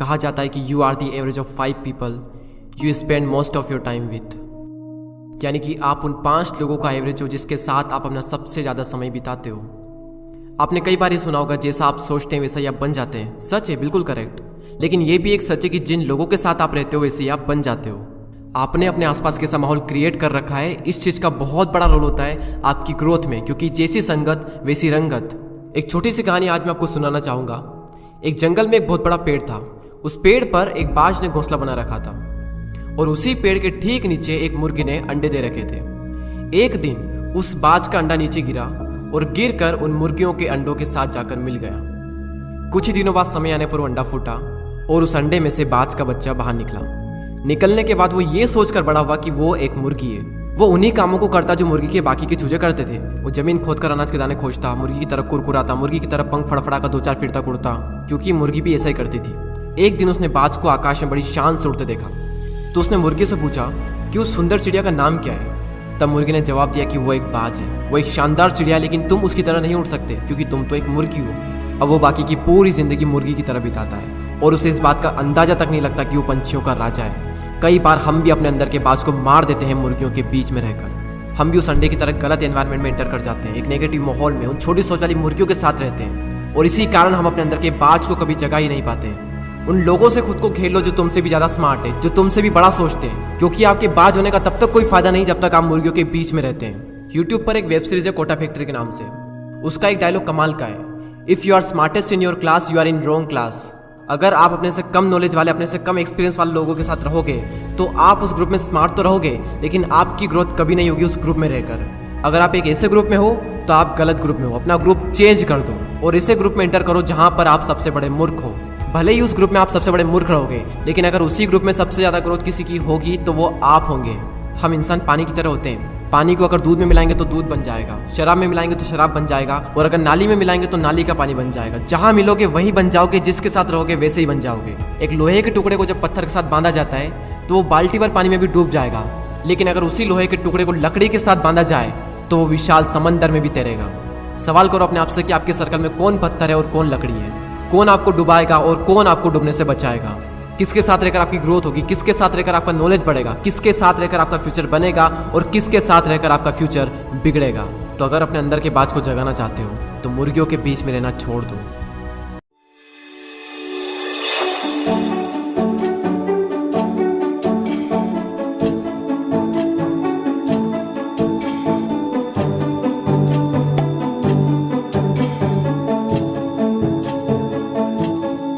कहा जाता है कि you are the average of 5 people you spend most of your time with, यानी कि आप उन 5 लोगों का एवरेज हो जिसके साथ आप अपना सबसे ज़्यादा समय बिताते हो। आपने कई बार ये सुना होगा, जैसा आप सोचते हैं वैसा ही आप बन जाते हैं। सच है, बिल्कुल करेक्ट। लेकिन ये भी एक सच है कि जिन लोगों के साथ आप रहते हो वैसे ही आप बन जाते हो। आपने अपने आसपास कैसा माहौल क्रिएट कर रखा है, इस चीज़ का बहुत बड़ा रोल होता है आपकी ग्रोथ में, क्योंकि जैसी संगत वैसी रंगत। एक छोटी सी कहानी आज मैं आपको सुनाना चाहूँगा। एक जंगल में एक बहुत बड़ा पेड़ था। उस पेड़ पर एक बाज ने घोंसला बना रखा था और उसी पेड़ के ठीक नीचे एक मुर्गी ने अंडे दे रखे थे। एक दिन उस बाज का अंडा नीचे गिरा और गिरकर उन मुर्गियों के अंडों के साथ जाकर मिल गया। कुछ ही दिनों बाद समय आने पर वो अंडा फूटा और उस अंडे में से बाज का बच्चा बाहर निकला। निकलने के बाद वो ये सोचकर बड़ा हुआ कि वो एक मुर्गी है। वो उन्हीं कामों को करता जो मुर्गी के बाकी के चूजे करते थे। वो जमीन खोदकर अनाज के दाने खोजता, मुर्गी की तरह कुरकुराता, मुर्गी की तरह पंख फड़फड़ा कर 2-4 फिरता उड़ता, क्योंकि मुर्गी भी ऐसा ही करती थी। एक दिन उसने बाज को आकाश में बड़ी शान से उड़ते देखा, तो उसने मुर्गी से पूछा कि उस सुंदर चिड़िया का नाम क्या है। तब मुर्गी ने जवाब दिया कि वो एक बाज है, वो एक शानदार चिड़िया, लेकिन तुम उसकी तरह नहीं उड़ सकते क्योंकि तुम तो एक मुर्गी हो। अब वो बाकी की पूरी जिंदगी मुर्गी की तरह बिताता है और उसे इस बात का अंदाजा तक नहीं लगता कि वो पंछियों का राजा है। कई बार हम भी अपने अंदर के बाज को मार देते हैं मुर्गियों के बीच में रहकर। हम भी उस अंडे की तरह गलत एनवायरनमेंट में एंटर कर जाते हैं, एक नेगेटिव माहौल में उन छोटी सोच वाली मुर्गियों के साथ रहते हैं और इसी कारण हम अपने अंदर के बाज को कभी जगा ही नहीं पाते हैं। उन लोगों से खुद को घेर लो जो तुमसे भी ज्यादा स्मार्ट है, जो तुमसे भी बड़ा सोचते हैं, क्योंकि आपके बाज होने का तब तक कोई फायदा नहीं जब तक आप मुर्गियों के बीच में रहते हैं। यूट्यूब पर एक वेब सीरीज है कोटा फैक्ट्री के नाम से। उसका एक डायलॉग कमाल का है, if you are smartest in your class you are in wrong class. अगर आप अपने से कम नॉलेज वाले, अपने से कम एक्सपीरियंस वाले लोगों के साथ रहोगे तो आप उस ग्रुप में स्मार्ट तो रहोगे, लेकिन आपकी ग्रोथ कभी नहीं होगी उस ग्रुप में रहकर। अगर आप एक ऐसे ग्रुप में हो तो आप गलत ग्रुप में हो। अपना ग्रुप चेंज कर दो और ऐसे ग्रुप में एंटर करो जहां पर आप सबसे बड़े मूर्ख हो। भले ही उस ग्रुप में आप सबसे बड़े मूर्ख रहोगे, लेकिन अगर उसी ग्रुप में सबसे ज्यादा ग्रोथ किसी की होगी तो वो आप होंगे। हम इंसान पानी की तरह होते हैं। पानी को अगर दूध में मिलाएंगे तो दूध बन जाएगा, शराब में मिलाएंगे तो शराब बन जाएगा, और अगर नाली में मिलाएंगे तो नाली का पानी बन जाएगा। जहां मिलोगे वही बन जाओगे, जिसके साथ रहोगे वैसे ही बन जाओगे। एक लोहे के टुकड़े को जब पत्थर के साथ बांधा जाता है तो वो बाल्टी भर पानी में भी डूब जाएगा, लेकिन अगर उसी लोहे के टुकड़े को लकड़ी के साथ बांधा जाए तो वो विशाल समंदर में भी तैरेगा। सवाल करो अपने आप से कि आपके सर्कल में कौन पत्थर है और कौन लकड़ी है, कौन आपको डुबाएगा और कौन आपको डूबने से बचाएगा। किसके साथ रहकर आपकी ग्रोथ होगी, किसके साथ रहकर आपका नॉलेज बढ़ेगा, किसके साथ रहकर आपका फ्यूचर बनेगा और किसके साथ रहकर आपका फ्यूचर बिगड़ेगा। तो अगर अपने अंदर के बाज को जगाना चाहते हो तो मुर्गियों के बीच में रहना छोड़ दो।